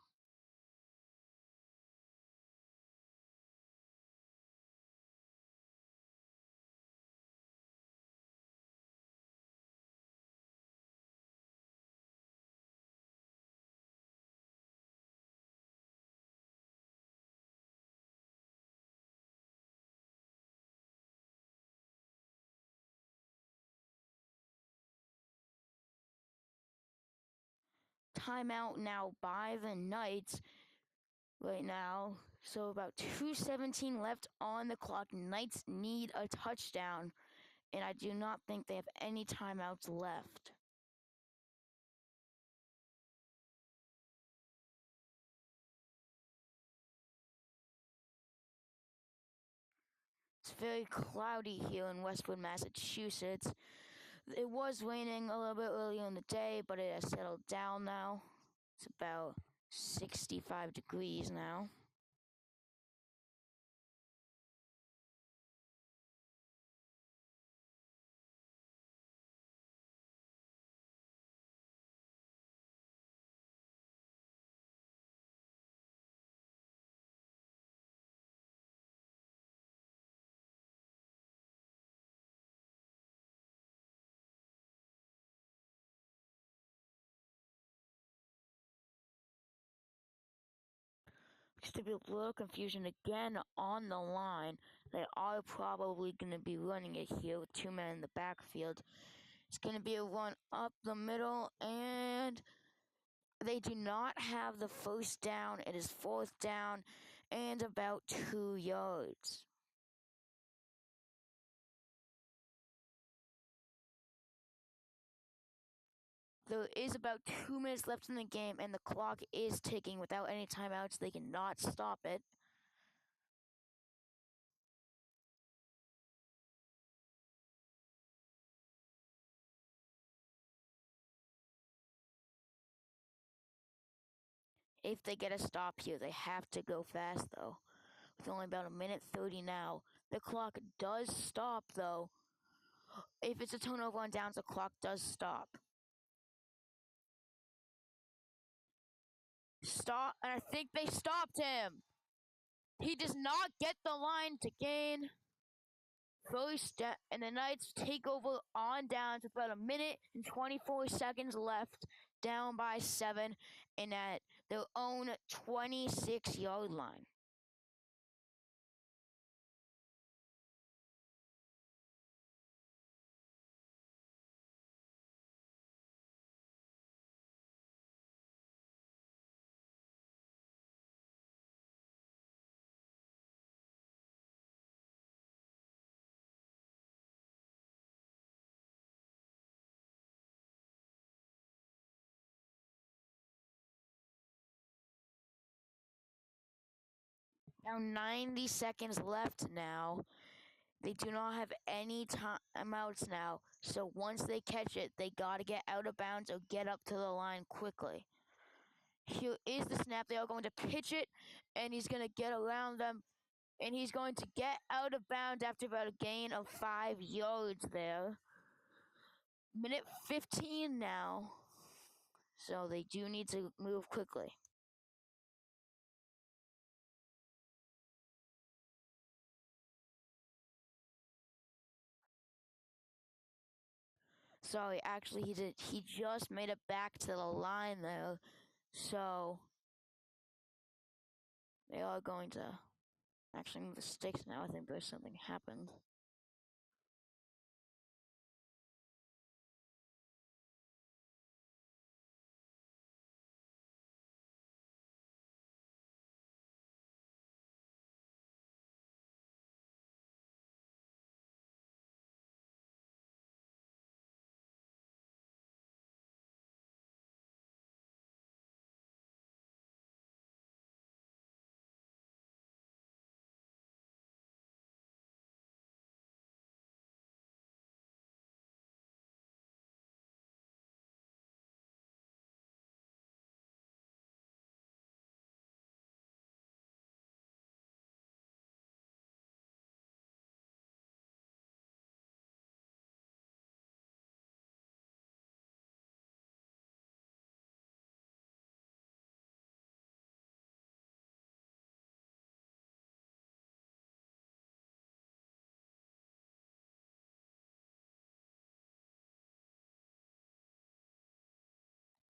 A: Timeout now by the Knights right now. So about 2:17 left on the clock. Knights need a touchdown, and I do not think they have any timeouts left. It's very cloudy here in Westwood, Massachusetts. It was raining a little bit earlier in the day, but it has settled down now. It's about 65 degrees now. Just to be a little confusion again on the line. They are probably going to be running it here with 2 men in the backfield. It's going to be a run up the middle, and they do not have the first down. It is 4th down and about 2 yards. There is about 2 minutes left in the game, and the clock is ticking without any timeouts. They cannot stop it. If they get a stop here, they have to go fast, though. With only about 1:30 now. The clock does stop, though. If it's a turnover on downs, the clock does stop. Stop, and I think they stopped him. He does not get the line to gain first down, and the Knights take over on downs with about 1 minute and 24 seconds left, down by 7, and at their own 26-yard line. Now 90 seconds left now. They do not have any timeouts now. So once they catch it, they got to get out of bounds or get up to the line quickly. Here is the snap. They are going to pitch it, and he's going to get around them, and he's going to get out of bounds after about a gain of 5 yards there. Minute 15 now. So they do need to move quickly. Sorry, actually he just made it back to the line there. So they are going to actually move the sticks now. I think there's something happened.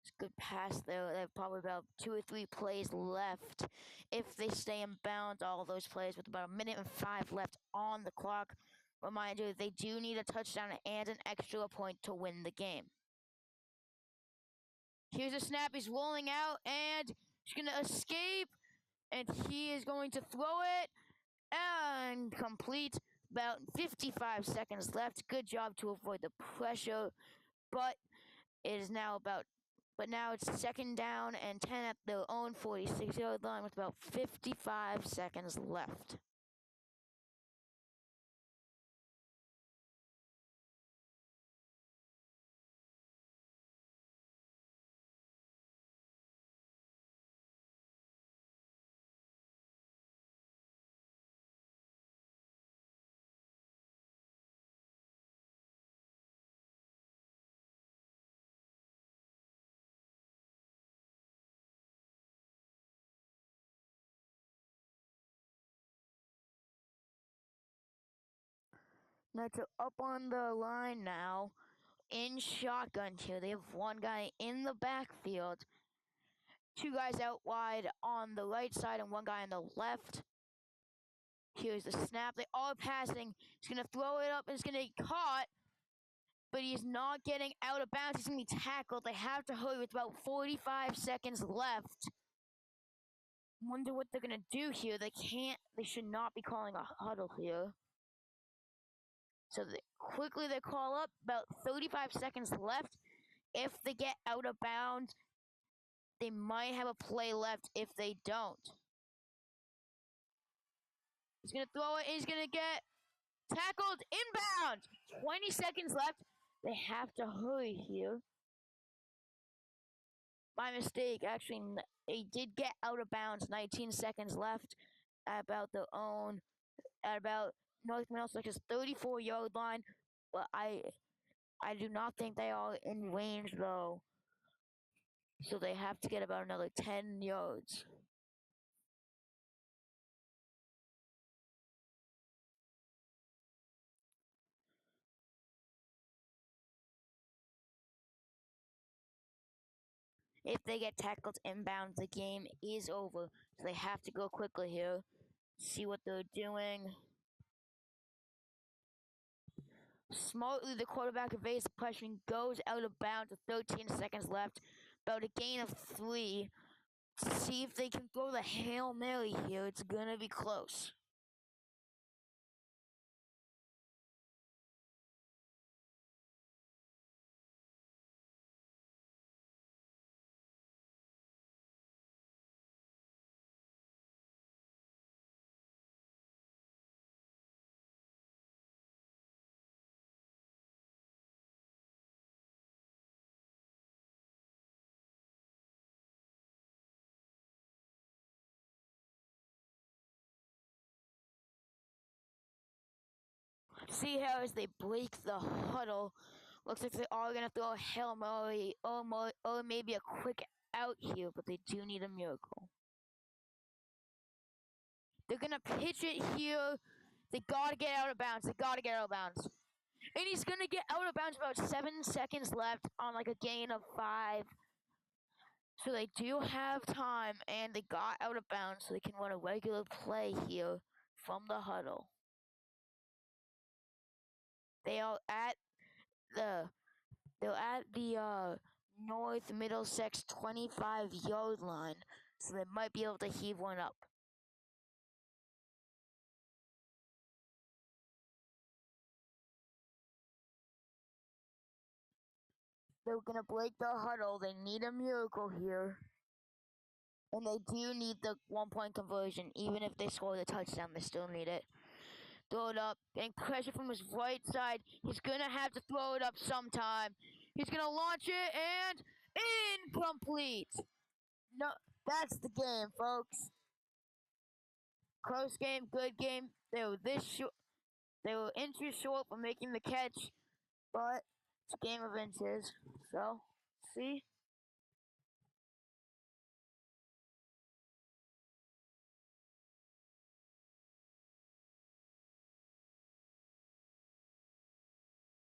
A: It's a good pass there. They have probably about 2 or 3 plays left if they stay in bounds. All those plays with about 1 minute and 5 left on the clock. Remind you, they do need a touchdown and an extra point to win the game. Here's a snap. He's rolling out, and he's going to escape, and he is going to throw it and complete. About 55 seconds left. Good job to avoid the pressure, but it is now about. But now it's 2nd down and 10 at their own 46-yard line with about 55 seconds left. Knights are up on the line now in shotgun here. They have one guy in the backfield, 2 guys out wide on the right side and 1 guy on the left. Here's the snap. They are passing. He's going to throw it up and it's going to get caught, but he's not getting out of bounds. He's going to be tackled. They have to hurry with about 45 seconds left. Wonder what they're going to do here. They should not be calling a huddle here. So quickly they call up, about 35 seconds left. If they get out of bounds, they might have a play left. If they don't, he's going to throw it. He's going to get tackled inbound. 20 seconds left. They have to hurry here. My mistake. Actually, they did get out of bounds. 19 seconds left at about their own, at about North Middlesex's 34-yard line. But I do not think they are in range, though. So they have to get about another 10 yards. If they get tackled inbound, the game is over. So they have to go quickly here. See what they're doing. Smartly, the quarterback evades the pressure and goes out of bounds with 13 seconds left. About a gain of 3. See if they can throw the Hail Mary here. It's gonna be close. See how as they break the huddle, looks like they are gonna throw a Hail Mary or maybe a quick out here, but they do need a miracle. They're gonna pitch it here. They gotta get out of bounds. And he's gonna get out of bounds about 7 seconds left on like a gain of 5. So they do have time, and they got out of bounds, so they can run a regular play here from the huddle. They are at the North Middlesex 25-yard line, so they might be able to heave one up. They're gonna break the huddle. They need a miracle here. And they do need the 1-point conversion. Even if they score the touchdown, they still need it. Throw it up. Getting pressure from his right side. He's gonna have to throw it up sometime. He's gonna launch it and incomplete. No, that's the game, folks. Close game, good game. They were this short. They were inches short for making the catch, but it's a game of inches. So, see.